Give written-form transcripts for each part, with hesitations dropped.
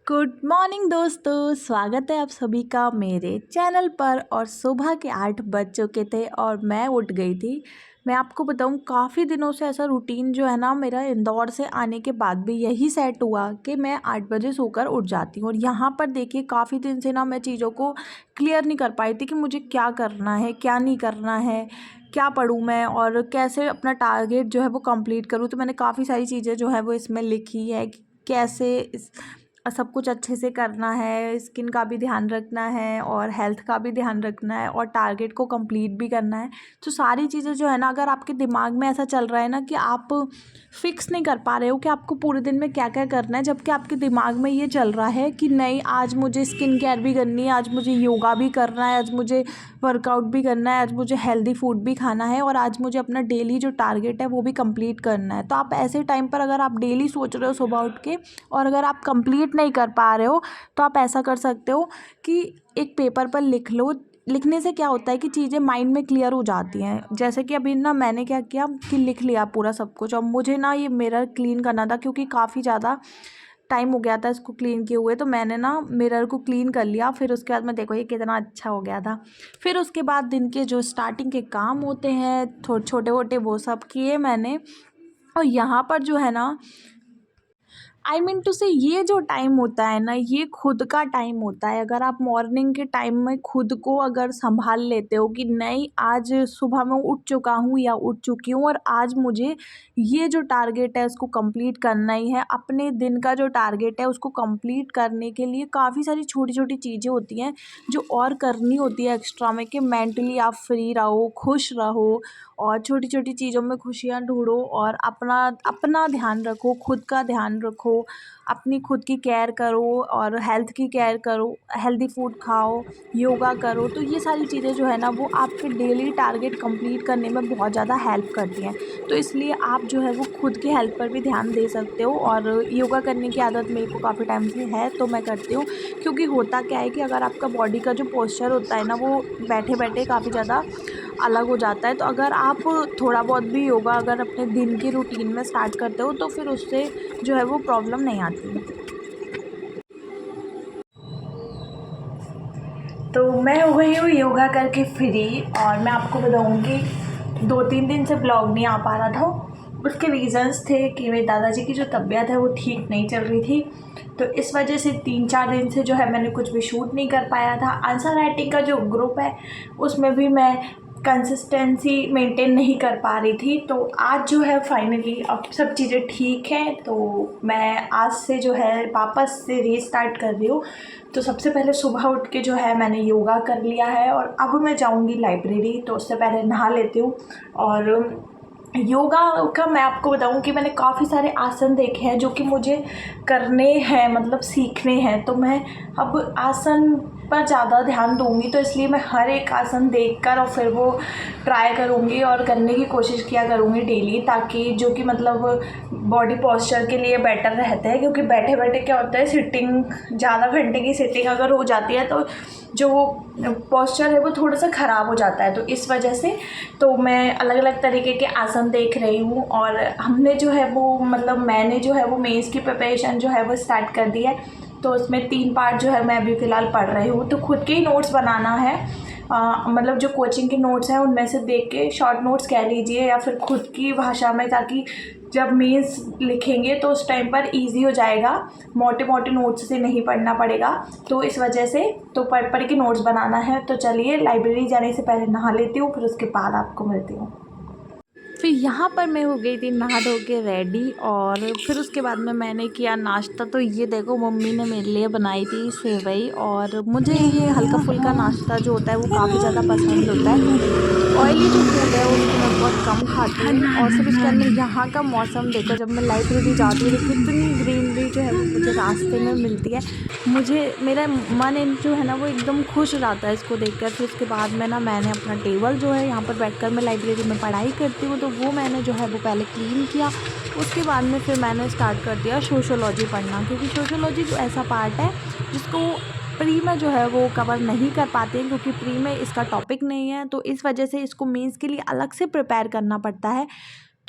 Good morning दोस्तों, स्वागत है आप सभी का मेरे चैनल पर। और सुबह के 8 बज चुके थे और मैं उठ गई थी। मैं आपको बताऊं, काफ़ी दिनों से ऐसा रूटीन जो है ना मेरा, इंदौर से आने के बाद भी यही सेट हुआ कि मैं 8 बजे सोकर उठ जाती हूँ। और यहाँ पर देखिए, काफ़ी दिन से ना मैं चीज़ों को क्लियर नहीं कर पाई थी कि मुझे क्या करना है, क्या नहीं करना है, क्या पढ़ूँ मैं और कैसे अपना टारगेट जो है वो कंप्लीट करूँ। तो मैंने काफ़ी सारी चीज़ें जो है वो इसमें लिखी है कि कैसे सब कुछ अच्छे से करना है, स्किन का भी ध्यान रखना है और हेल्थ का भी ध्यान रखना है और टारगेट को कंप्लीट भी करना है। तो सारी चीज़ें जो है ना, अगर आपके दिमाग में ऐसा चल रहा है ना कि आप फिक्स नहीं कर पा रहे हो कि आपको पूरे दिन में क्या क्या करना है, जबकि आपके दिमाग में ये चल रहा है कि नहीं, आज मुझे स्किन केयर भी करनी है, आज मुझे योगा भी करना है, आज मुझे वर्कआउट भी करना है, आज मुझे हेल्दी फूड भी खाना है और आज मुझे अपना डेली जो टारगेट है वो भी कंप्लीट करना है। तो आप ऐसे टाइम पर अगर आप डेली सोच रहे हो सुबह उठ के और अगर आप कंप्लीट नहीं कर पा रहे हो, तो आप ऐसा कर सकते हो कि एक पेपर पर लिख लो। लिखने से क्या होता है कि चीज़ें माइंड में क्लियर हो जाती हैं। जैसे कि अभी ना मैंने क्या किया कि लिख लिया पूरा सब कुछ। और मुझे ना ये मिरर क्लीन करना था क्योंकि काफ़ी ज़्यादा टाइम हो गया था इसको क्लीन किए हुए। तो मैंने ना मिरर को क्लीन कर लिया। फिर उसके बाद मैं, देखो ये कितना अच्छा हो गया था। फिर उसके बाद दिन के जो स्टार्टिंग के काम होते हैं छोटे मोटे, वो सब किए मैंने। और यहाँ पर जो है ना, आई मीन टू से, ये जो टाइम होता है ना, ये खुद का टाइम होता है। अगर आप मॉर्निंग के टाइम में खुद को अगर संभाल लेते हो कि नहीं, आज सुबह मैं उठ चुका हूँ या उठ चुकी हूँ और आज मुझे ये जो टारगेट है उसको कंप्लीट करना ही है। अपने दिन का जो टारगेट है उसको कंप्लीट करने के लिए काफ़ी सारी छोटी छोटी चीज़ें होती हैं जो और करनी होती है एक्स्ट्रा में, कि मेंटली आप फ्री रहो, खुश रहो और छोटी छोटी चीज़ों में खुशियाँ ढूंढो और अपना अपना ध्यान रखो, खुद का ध्यान रखो, अपनी खुद की केयर करो और हेल्थ की केयर करो, हेल्दी फूड खाओ, योगा करो। तो ये सारी चीज़ें जो है ना, वो आपके डेली टारगेट कंप्लीट करने में बहुत ज़्यादा हेल्प करती हैं। तो इसलिए आप जो है वो खुद की हेल्थ पर भी ध्यान दे सकते हो। और योगा करने की आदत मेरे को काफ़ी टाइम से है, तो मैं करती हूँ। क्योंकि होता क्या है कि अगर आपका बॉडी का जो पोस्चर होता है ना, वो बैठे बैठे काफ़ी ज़्यादा अलग हो जाता है। तो अगर आप थोड़ा बहुत भी योगा अगर अपने दिन की रूटीन में स्टार्ट करते हो, तो फिर उससे जो है वो प्रॉब्लम नहीं आती। तो मैं हो गई हूँ योगा करके फ्री। और मैं आपको बताऊँगी, 2-3 दिन से ब्लॉग नहीं आ पा रहा था। उसके रीज़न्स थे कि मेरे दादाजी की जो तबीयत है वो ठीक नहीं चल रही थी। तो इस वजह से 3-4 दिन से जो है मैंने कुछ भी शूट नहीं कर पाया था। आंसर राइटिंग का जो ग्रुप है उसमें भी मैं कंसिस्टेंसी मेंटेन नहीं कर पा रही थी। तो आज जो है फाइनली अब सब चीज़ें ठीक हैं। तो मैं आज से जो है वापस से रीस्टार्ट कर रही हूँ। तो सबसे पहले सुबह उठ के जो है मैंने योगा कर लिया है और अब मैं जाऊँगी लाइब्रेरी। तो उससे पहले नहा लेती हूँ। और योगा का मैं आपको बताऊं कि मैंने काफ़ी सारे आसन देखे हैं जो कि मुझे करने हैं, मतलब सीखने हैं। तो मैं अब आसन पर ज़्यादा ध्यान दूंगी। तो इसलिए मैं हर एक आसन देखकर और फिर वो ट्राई करूंगी और करने की कोशिश किया करूंगी डेली, ताकि जो कि मतलब बॉडी पोस्चर के लिए बेटर रहता है। क्योंकि बैठे बैठे क्या होता है, सिटिंग, ज़्यादा घंटे की सिटिंग अगर हो जाती है तो जो पोस्चर है वो थोड़ा सा ख़राब हो जाता है। तो इस वजह से तो मैं अलग अलग तरीके के आसन देख रही हूँ। और हमने जो है वो, मतलब मैंने जो है वो मेंस की प्रिपरेशन जो है वो स्टार्ट कर दी है। तो उसमें 3 पार्ट जो है मैं अभी फ़िलहाल पढ़ रही हूँ। तो खुद के ही नोट्स बनाना है, मतलब जो कोचिंग के नोट्स हैं उनमें से देख के, शॉर्ट नोट्स कह लीजिए या फिर खुद की भाषा में, ताकि जब मेंस लिखेंगे तो उस टाइम पर इजी हो जाएगा, मोटे मोटे नोट्स से नहीं पढ़ना पड़ेगा। तो इस वजह से तो पढ़ पढ़ के नोट्स बनाना है। तो चलिए, लाइब्रेरी जाने से पहले नहा लेती हूँ, फिर उसके बाद आपको मिलती हूँ। फिर यहाँ पर मैं हो गई थी नहा धो के रेडी। और फिर उसके बाद में मैंने किया नाश्ता। तो ये देखो, मम्मी ने मेरे लिए बनाई थी सेवई। और मुझे ये हल्का फुल्का नाश्ता जो होता है वो काफ़ी ज़्यादा पसंद होता है। ऑयली जो फूड है उसको मैं बहुत कम खाती हूँ। और फिर उसके बाद में यहाँ का मौसम देखो, जब मैं लाइब्रेरी जाती हूँ तो कितनी ग्रीनरी जो है वो मुझे रास्ते में मिलती है। मुझे, मेरा मन जो है ना वो एकदम खुश हो जाता है इसको देखकर। फिर उसके बाद में ना, मैंने अपना टेबल जो है, यहाँ पर बैठकर मैं लाइब्रेरी में पढ़ाई करती हूँ, तो वो मैंने जो है वो पहले क्लीन किया। उसके बाद में फिर मैंने स्टार्ट कर दिया सोशियोलॉजी पढ़ना। क्योंकि सोशियोलॉजी जो ऐसा पार्ट है जिसको प्री में जो है वो कवर नहीं कर पाते हैं, क्योंकि प्री में इसका टॉपिक नहीं है। तो इस वजह से इसको मेंस के लिए अलग से प्रिपेयर करना पड़ता है।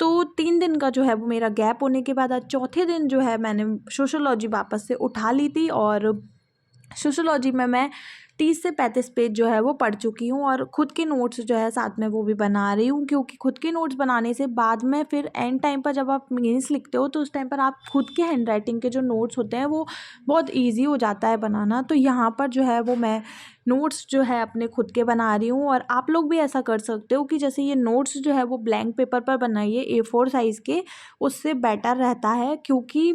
तो 3 दिन का जो है वो मेरा गैप होने के बाद आज चौथे दिन जो है मैंने सोशियोलॉजी वापस से उठा ली थी और सोशियोलॉजी में मैं 30 से 35 पेज जो है वो पढ़ चुकी हूँ और खुद के नोट्स जो है साथ में वो भी बना रही हूँ, क्योंकि खुद के नोट्स बनाने से बाद में फिर एंड टाइम पर जब आप मेंस लिखते हो तो उस टाइम पर आप खुद के हैंड राइटिंग के जो नोट्स होते हैं वो बहुत ईजी हो जाता है बनाना। तो यहाँ पर जो है वो मैं नोट्स जो है अपने खुद के बना रही हूँ और आप लोग भी ऐसा कर सकते हो कि जैसे ये नोट्स जो है वो ब्लैंक पेपर पर बनाइए A4 साइज़ के, उससे बेटर रहता है, क्योंकि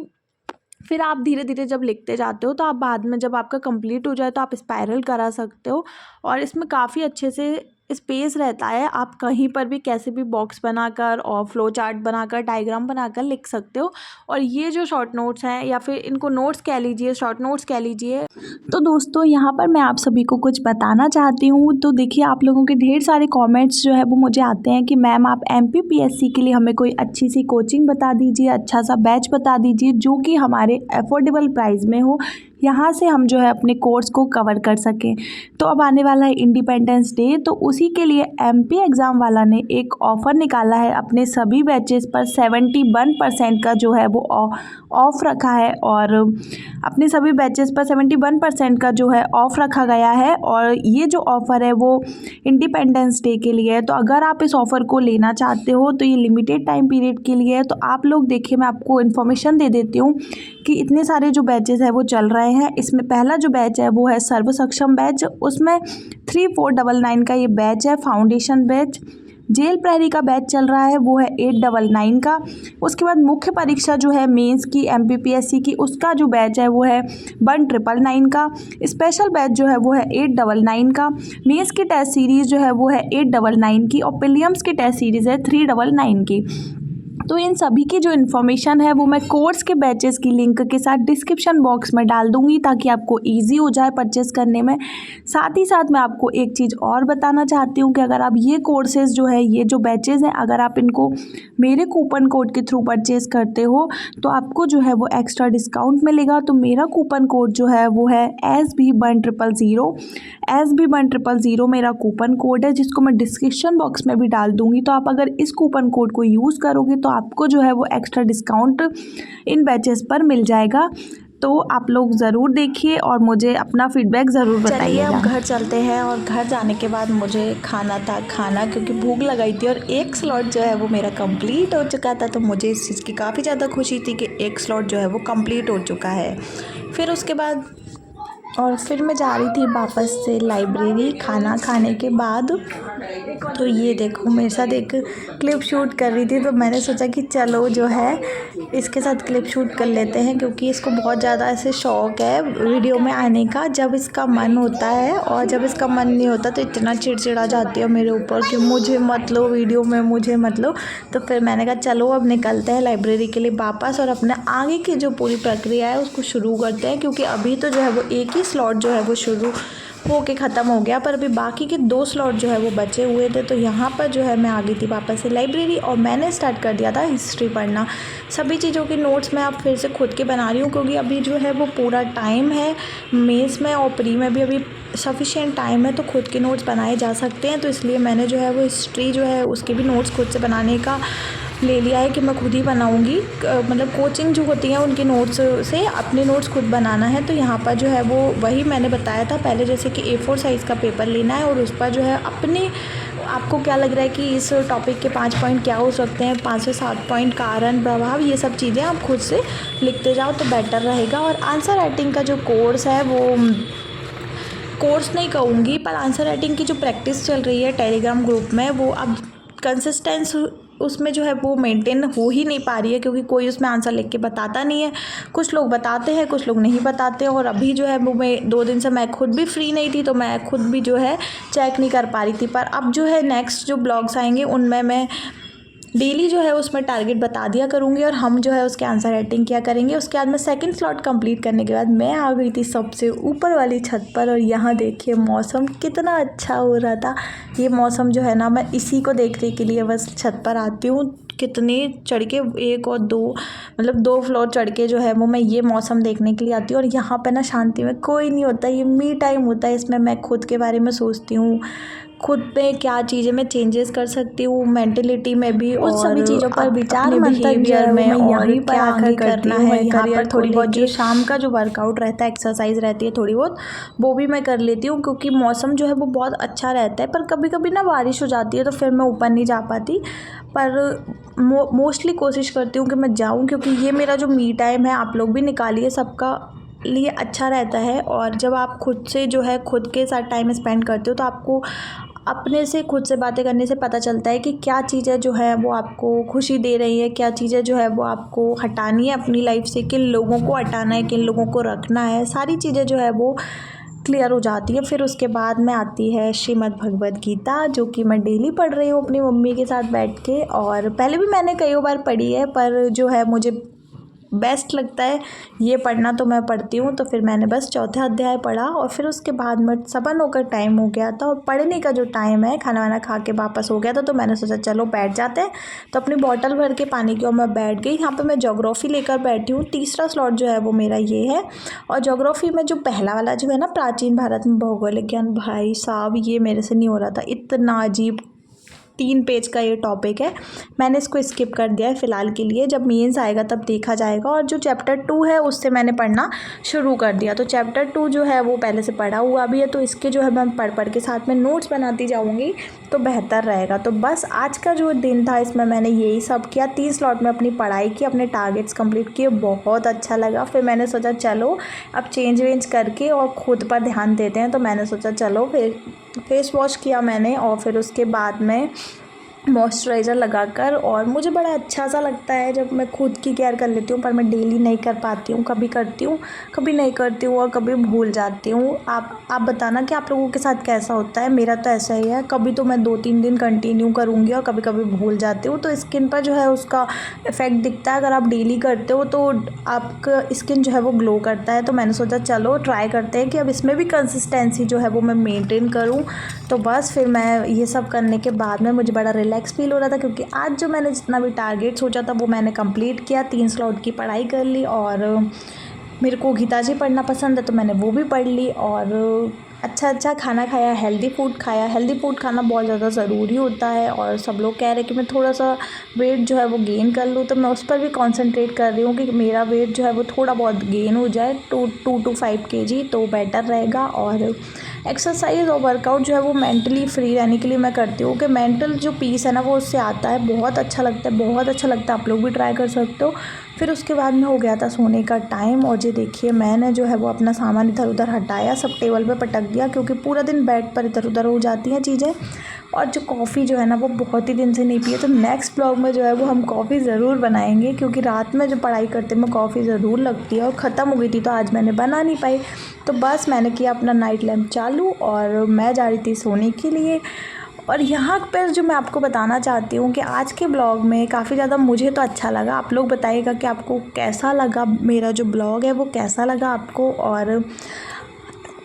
फिर आप धीरे धीरे जब लिखते जाते हो तो आप बाद में जब आपका कंप्लीट हो जाए तो आप स्पाइरल करा सकते हो और इसमें काफ़ी अच्छे से स्पेस रहता है। आप कहीं पर भी कैसे भी बॉक्स बनाकर और फ्लो चार्ट बनाकर डायग्राम बनाकर लिख सकते हो। और ये जो शॉर्ट नोट्स हैं या फिर इनको नोट्स कह लीजिए, शॉर्ट नोट्स कह लीजिए। तो दोस्तों यहाँ पर मैं आप सभी को कुछ बताना चाहती हूँ। तो देखिए, आप लोगों के ढेर सारे कमेंट्स जो है वो मुझे आते हैं कि मैम आप MPPSC के लिए हमें कोई अच्छी सी कोचिंग बता दीजिए, अच्छा सा बैच बता दीजिए जो कि हमारे अफोर्डेबल प्राइस में हो, यहाँ से हम जो है अपने कोर्स को कवर कर सकें। तो अब आने वाला है इंडिपेंडेंस डे, तो उसी के लिए MP एग्ज़ाम वाला ने एक ऑफ़र निकाला है अपने सभी बैचेस पर 71% का जो है वो ऑफ़ रखा है और अपने सभी बैचेस पर 71% का जो है ऑफ़ रखा गया है। और ये जो ऑफ़र है वो इंडिपेंडेंस डे के लिए है। तो अगर आप इस ऑफ़र को लेना चाहते हो तो ये लिमिटेड टाइम पीरियड के लिए है। तो आप लोग देखिए, मैं आपको इन्फॉर्मेशन दे देती हूँ कि इतने सारे जो बैचेस है वो चल रहे हैं। इसमें पहला जो बैच है वो है सर्व सक्षम बैच, उसमें 3499 का ये बैच है। फाउंडेशन बैच, जेल प्रहरी का बैच चल रहा है वो है 899 का। उसके बाद मुख्य परीक्षा जो है मेंस की MPPSC की, उसका जो बैच है वो है 1999 का। स्पेशल बैच जो है वो है 899 का। मेंस की टेस्ट सीरीज़ जो है वो है 899 की और प्रीलिम्स की टेस्ट सीरीज़ है 399 की। तो इन सभी की जो इन्फॉर्मेशन है वो मैं कोर्स के बैचेस की लिंक के साथ डिस्क्रिप्शन बॉक्स में डाल दूंगी ताकि आपको इजी हो जाए परचेस करने में। साथ ही साथ मैं आपको एक चीज़ और बताना चाहती हूँ कि अगर आप ये कोर्सेज़ जो है, ये जो बैचेस हैं, अगर आप इनको मेरे कूपन कोड के थ्रू परचेज़ करते हो तो आपको जो है वो एक्स्ट्रा डिस्काउंट मिलेगा। तो मेरा कूपन कोड जो है वो है SB1000। SB1000 मेरा कूपन कोड है, जिसको मैं डिस्क्रिप्शन बॉक्स में भी डाल दूँगी। तो आप अगर इस कूपन कोड को यूज़ करोगे तो आपको जो है वो एक्स्ट्रा डिस्काउंट इन बैचेस पर मिल जाएगा। तो आप लोग ज़रूर देखिए और मुझे अपना फीडबैक ज़रूर बताइएगा। चलिए अब घर चलते हैं और घर जाने के बाद मुझे खाना था, क्योंकि भूख लगाई थी और एक स्लॉट जो है वो मेरा कंप्लीट हो चुका था। तो मुझे इस चीज़ की काफ़ी ज़्यादा खुशी थी कि एक स्लॉट जो है वो कंप्लीट हो चुका है। फिर उसके बाद फिर मैं जा रही थी वापस से लाइब्रेरी खाना खाने के बाद। तो ये देखो, मेरे साथ एक क्लिप शूट कर रही थी, तो मैंने सोचा कि चलो जो है इसके साथ क्लिप शूट कर लेते हैं, क्योंकि इसको बहुत ज़्यादा ऐसे शौक़ है वीडियो में आने का। जब इसका मन होता है और जब इसका मन नहीं होता तो इतना चिड़चिड़ा जाती है मेरे ऊपर कि मुझे मत लो वीडियो में, मुझे मत लो। तो फिर मैंने कहा चलो अब निकलते हैं लाइब्रेरी के लिए वापस और अपने आगे की जो पूरी प्रक्रिया है उसको शुरू करते हैं, क्योंकि अभी तो जो है वो एक ही स्लॉट जो है वो शुरू हो के ख़त्म हो गया, पर अभी बाकी के 2 स्लॉट जो है वो बचे हुए थे। तो यहाँ पर जो है मैं आ गई थी वापस से लाइब्रेरी और मैंने स्टार्ट कर दिया था हिस्ट्री पढ़ना। सभी चीज़ों की नोट्स मैं अब फिर से खुद के बना रही हूँ, क्योंकि अभी जो है वो पूरा टाइम है मेंस में और प्री में भी अभी सफिशिएंट टाइम है, तो खुद के नोट्स बनाए जा सकते हैं। तो इसलिए मैंने जो है वो हिस्ट्री जो है उसके भी नोट्स खुद से बनाने का ले लिया है कि मैं खुद ही बनाऊंगी। मतलब कोचिंग जो होती है उनके नोट्स से अपने नोट्स खुद बनाना है। तो यहाँ पर जो है वो वही मैंने बताया था पहले, जैसे कि A4 साइज़ का पेपर लेना है और उस पर जो है अपने आपको क्या लग रहा है कि इस टॉपिक के 5 पॉइंट क्या हो सकते हैं, 5 से 7 पॉइंट कारण प्रभाव, ये सब चीज़ें आप खुद से लिखते जाओ तो बेटर रहेगा। और आंसर राइटिंग का जो कोर्स है वो कोर्स नहीं कहूँगी, पर आंसर राइटिंग की जो प्रैक्टिस चल रही है टेलीग्राम ग्रुप में, वो अब कंसिस्टेंस उसमें जो है वो मेंटेन हो ही नहीं पा रही है, क्योंकि कोई उसमें आंसर लिख के बताता नहीं है। कुछ लोग बताते हैं, कुछ लोग नहीं बताते। और अभी जो है वो मैं 2 दिन से मैं खुद भी फ्री नहीं थी, तो मैं खुद भी जो है चेक नहीं कर पा रही थी। पर अब जो है नेक्स्ट जो ब्लॉग्स आएंगे उनमें मैं डेली जो है उसमें टारगेट बता दिया करूँगी और हम जो है उसके आंसर राइटिंग किया करेंगे। उसके बाद मैं सेकंड स्लॉट कंप्लीट करने के बाद मैं आ गई थी सबसे ऊपर वाली छत पर और यहाँ देखिए मौसम कितना अच्छा हो रहा था। ये मौसम जो है ना, मैं इसी को देखने के लिए बस छत पर आती हूँ। कितने चढ़ के 1 और 2 मतलब 2 फ्लोर चढ़ के जो है वो मैं ये मौसम देखने के लिए आती हूँ। और यहाँ पे ना शांति में कोई नहीं होता, ये मी टाइम होता है, इसमें मैं खुद के बारे में सोचती हूँ, खुद पे क्या चीज़ें मैं चेंजेस कर सकती हूँ मेंटलिटी में भी, उन सभी चीज़ों पर विचार बिहेवियर में, और क्या आगे करना है करियर, थोड़ी बहुत जो शाम का जो वर्कआउट रहता है, एक्सरसाइज रहती है थोड़ी बहुत, वो भी मैं कर लेती हूँ। क्योंकि मौसम जो है वो बहुत अच्छा रहता है, पर कभी कभी ना बारिश हो जाती है तो फिर मैं ऊपर नहीं जा पाती। पर मोस्टली कोशिश करती हूँ कि मैं जाऊँ, क्योंकि ये मेरा जो मी टाइम है, आप लोग भी निकालिए, सबका लिए अच्छा रहता है। और जब आप खुद से जो है खुद के साथ टाइम स्पेंड करते हो तो आपको अपने से खुद से बातें करने से पता चलता है कि क्या चीज़ें जो है वो आपको खुशी दे रही है, क्या चीज़ें जो है वो आपको हटानी है अपनी लाइफ से, किन लोगों को हटाना है, किन लोगों को रखना है, सारी चीज़ें जो है वो क्लियर हो जाती है। फिर उसके बाद में आती है श्रीमद् भगवद गीता, जो कि मैं डेली पढ़ रही हूँ अपनी मम्मी के साथ बैठ के। और पहले भी मैंने कई बार पढ़ी है, पर जो है मुझे बेस्ट लगता है ये पढ़ना, तो मैं पढ़ती हूँ। तो फिर मैंने बस चौथा अध्याय पढ़ा और फिर उसके बाद में सपन होकर टाइम हो गया था, और पढ़ने का जो टाइम है, खाना वाना खा के वापस हो गया था, तो मैंने सोचा चलो बैठ जाते हैं। तो अपनी बॉटल भर के पानी की और मैं बैठ गई। यहाँ पे मैं ज्योग्राफी लेकर बैठी हूँ, तीसरा स्लॉट जो है वो मेरा ये है। और ज्योग्राफी में जो पहला वाला जो है ना, प्राचीन भारत में भौगोलिक ज्ञान, भाई साहब ये मेरे से नहीं हो रहा था, इतना अजीब 3 पेज का ये टॉपिक है। मैंने इसको स्किप कर दिया है फ़िलहाल के लिए, जब मेंस आएगा तब देखा जाएगा। और जो चैप्टर 2 है उससे मैंने पढ़ना शुरू कर दिया, तो चैप्टर 2 जो है वो पहले से पढ़ा हुआ भी है, तो इसके जो है मैं पढ़ के साथ में नोट्स बनाती जाऊँगी तो बेहतर रहेगा। तो बस आज का जो दिन था इसमें मैंने यही सब किया, 3 स्लॉट में अपनी पढ़ाई की, अपने टारगेट्स कंप्लीट किए, बहुत अच्छा लगा। फिर मैंने सोचा चलो अब चेंज वेंज करके और ख़ुद पर ध्यान देते हैं, तो मैंने सोचा चलो फिर फेस वॉश किया मैंने, और फिर उसके बाद में मॉइस्चराइज़र लगाकर। और मुझे बड़ा अच्छा सा लगता है जब मैं खुद की केयर कर लेती हूँ, पर मैं डेली नहीं कर पाती हूँ, कभी करती हूँ कभी नहीं करती हूँ और कभी भूल जाती हूँ। आप बताना कि आप लोगों के साथ कैसा होता है। मेरा तो ऐसा ही है, कभी तो मैं 2-3 दिन कंटिन्यू करूँगी और कभी कभी भूल जाती हूँ, तो स्किन पर जो है उसका इफ़ेक्ट दिखता है। अगर आप डेली करते हो तो आपका स्किन जो है वो ग्लो करता है। तो मैंने सोचा चलो ट्राई करते हैं कि अब इसमें भी कंसिस्टेंसी जो है वो मैं मेनटेन करूँ। तो बस फिर मैं ये सब करने के बाद में मुझे बड़ा रिलैक्स फील हो रहा था, क्योंकि आज जो मैंने जितना भी टारगेट सोचा था वो मैंने कंप्लीट किया। 3 स्लॉट की पढ़ाई कर ली, और मेरे को गीता जी पढ़ना पसंद है तो मैंने वो भी पढ़ ली, और अच्छा खाना खाया, हेल्दी फूड खाया। हेल्दी फूड खाना बहुत ज़्यादा ज़रूरी होता है, और सब लोग कह रहे हैं कि मैं थोड़ा सा वेट जो है वो गेन कर लूँ, तो मैं उस पर भी कॉन्सेंट्रेट कर रही हूँ कि मेरा वेट जो है वो थोड़ा बहुत गेन हो जाए, 2 to 5 kg, तो बेटर रहेगा। और एक्सरसाइज और वर्कआउट जो है वो मेंटली फ्री रहने के लिए मैं करती हूँ, कि मेंटल जो पीस है ना वो उससे आता है, बहुत अच्छा लगता है, बहुत अच्छा लगता है। आप लोग भी ट्राई कर सकते हो। फिर उसके बाद में हो गया था सोने का टाइम, और ये देखिए मैंने जो है वो अपना सामान इधर उधर हटाया, सब टेबल पे पटक दिया, क्योंकि पूरा दिन बेड पर इधर उधर हो जाती हैं चीज़ें। और जो कॉफ़ी जो है ना वो बहुत ही दिन से नहीं पी है, तो नेक्स्ट ब्लॉग में जो है वो हम कॉफ़ी ज़रूर बनाएंगे, क्योंकि रात में जो पढ़ाई करते में कॉफ़ी ज़रूर लगती है, और ख़त्म हो गई थी तो आज मैंने बना नहीं पाई। तो बस मैंने किया अपना नाइट लैम्प चालू और मैं जा रही थी सोने के लिए। और यहाँ पर जो मैं आपको बताना चाहती हूँ कि आज के ब्लॉग में काफ़ी ज़्यादा मुझे तो अच्छा लगा। आप लोग बताइएगा कि आपको कैसा लगा, मेरा जो ब्लॉग है वो कैसा लगा आपको। और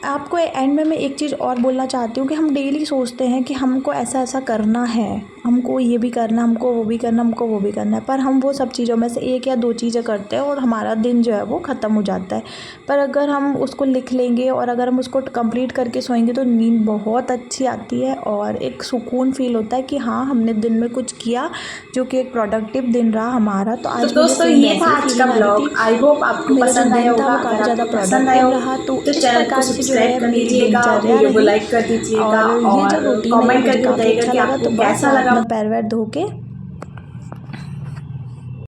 आपको एंड में मैं एक चीज़ और बोलना चाहती हूँ कि हम डेली सोचते हैं कि हमको ऐसा ऐसा करना है, हमको ये भी करना, हमको वो भी करना, हमको वो भी करना है, पर हम वो सब चीज़ों में से 1 या 2 चीज़ें करते हैं और हमारा दिन जो है वो ख़त्म हो जाता है। पर अगर हम उसको लिख लेंगे और अगर हम उसको कंप्लीट करके सोएंगे तो नींद बहुत अच्छी आती है, और एक सुकून फील होता है कि हाँ हमने दिन में कुछ किया जो कि एक प्रोडक्टिव दिन रहा हमारा। तो आज दोस्तों ये था आज का ब्लॉग। आई होप आपको पसंद आया होगा। काफ़ी अगर ज़्यादा आपको पसंद आया हो रहा, तो तो इस चैनल को प्रकार से जो सब्सक्राइब है कर मेरी दीजिएगा, दिनचर्या वीडियो को रही। लाइक कर दीजिएगा और ये जो और रूटीन है कमेंट मुझे करके काफ़ी बताइएगा अच्छा कि लगा। आपको तो बस कैसा मैं लगा। अपना पैर वैर धो के